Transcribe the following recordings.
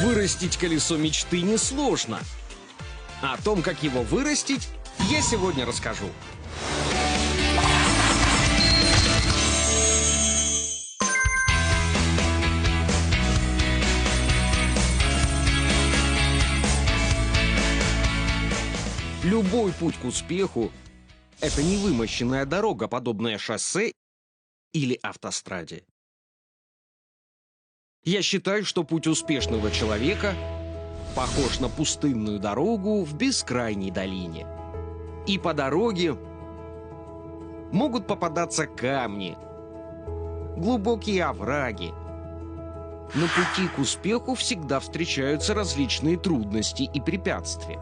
Вырастить колесо мечты несложно. О том, как его вырастить, я сегодня расскажу. Любой путь к успеху — это невымощенная дорога, подобная шоссе или автостраде. Я считаю, что путь успешного человека похож на пустынную дорогу в бескрайней долине. И по дороге могут попадаться камни, глубокие овраги. На пути к успеху всегда встречаются различные трудности и препятствия.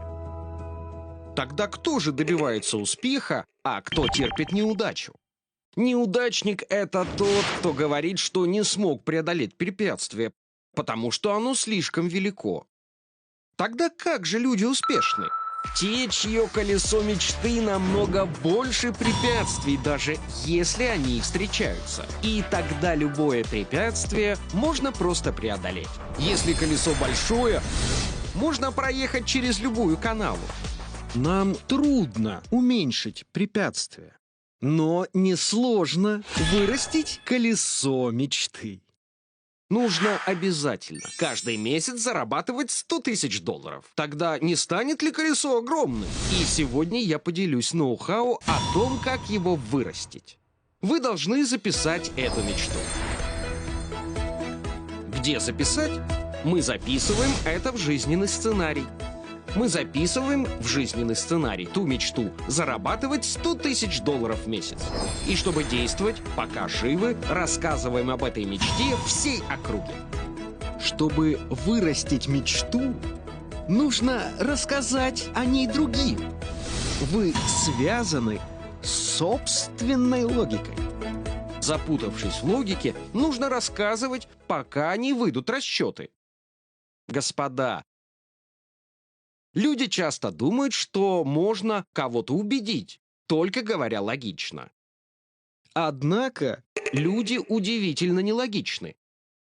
Тогда кто же добивается успеха, а кто терпит неудачу? Неудачник — это тот, кто говорит, что не смог преодолеть препятствие, потому что оно слишком велико. Тогда как же люди успешны? Те, чье колесо мечты намного больше препятствий, даже если они встречаются. И тогда любое препятствие можно просто преодолеть. Если колесо большое, можно проехать через любую канаву. Нам трудно уменьшить препятствия, но несложно вырастить колесо мечты. Нужно обязательно каждый месяц зарабатывать $100 000. Тогда не станет ли колесо огромным? И сегодня я поделюсь ноу-хау о том, как его вырастить. Вы должны записать эту мечту. Где записать? Мы записываем это в жизненный сценарий. Мы записываем в жизненный сценарий ту мечту зарабатывать $100 000 в месяц. И чтобы действовать, пока живы, рассказываем об этой мечте всей округе. Чтобы вырастить мечту, нужно рассказать о ней другим. Вы связаны с собственной логикой. Запутавшись в логике, нужно рассказывать, пока не выйдут расчеты. Господа, люди часто думают, что можно кого-то убедить, только говоря логично. Однако люди удивительно нелогичны.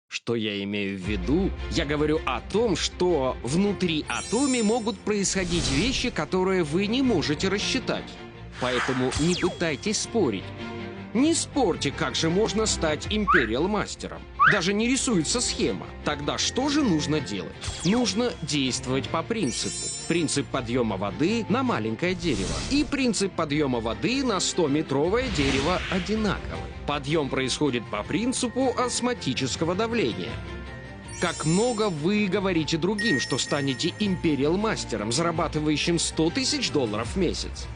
Что я имею в виду? Я говорю о том, что внутри атома могут происходить вещи, которые вы не можете рассчитать. Поэтому не пытайтесь спорить. Не спорьте, как же можно стать империал-мастером. Даже не рисуется схема. Тогда что же нужно делать? Нужно действовать по принципу. Принцип подъема воды на маленькое дерево. И принцип подъема воды на 100-метровое дерево одинаковый. Подъем происходит по принципу осмотического давления. Как много вы говорите другим, что станете империал-мастером, зарабатывающим $100 000 в месяц.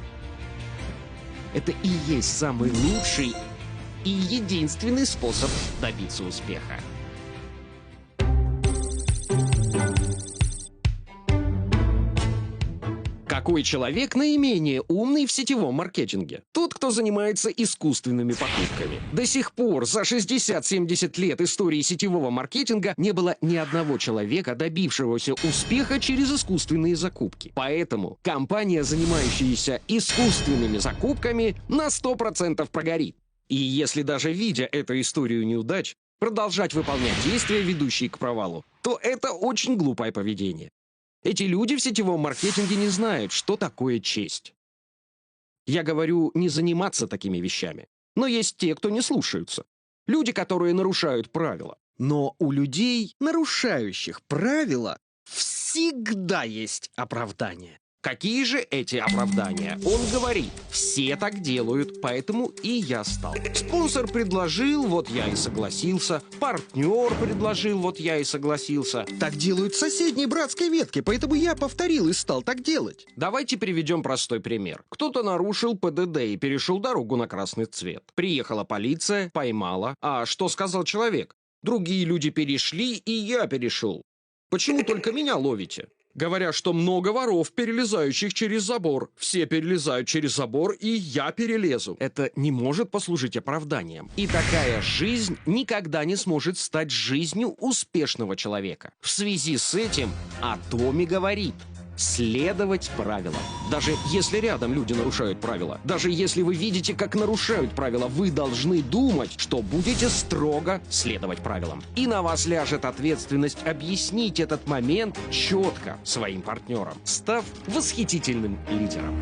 Это и есть самый лучший и единственный способ добиться успеха. Какой человек наименее умный в сетевом маркетинге? Тот, кто занимается искусственными покупками. До сих пор за 60-70 лет истории сетевого маркетинга не было ни одного человека, добившегося успеха через искусственные закупки. Поэтому компания, занимающаяся искусственными закупками, на 100% прогорит. И если даже видя эту историю неудач, продолжать выполнять действия, ведущие к провалу, то это очень глупое поведение. Эти люди в сетевом маркетинге не знают, что такое честь. Я говорю не заниматься такими вещами. Но есть те, кто не слушаются. Люди, которые нарушают правила. Но у людей, нарушающих правила, всегда есть оправдание. Какие же эти оправдания? Он говорит, все так делают, поэтому и я стал. Спонсор предложил, вот я и согласился. Партнер предложил, вот я и согласился. Так делают в соседней братской ветке, поэтому я повторил и стал так делать. Давайте приведем простой пример. Кто-то нарушил ПДД и перешел дорогу на красный цвет. Приехала полиция, поймала. А что сказал человек? Другие люди перешли, и я перешел. Почему только меня ловите? Говорят, что много воров, перелезающих через забор. Все перелезают через забор, и я перелезу. Это не может послужить оправданием. И такая жизнь никогда не сможет стать жизнью успешного человека. В связи с этим Атоми говорит, следовать правилам. Даже если рядом люди нарушают правила, даже если вы видите, как нарушают правила, вы должны думать, что будете строго следовать правилам. И на вас ляжет ответственность объяснить этот момент четко своим партнерам, став восхитительным лидером.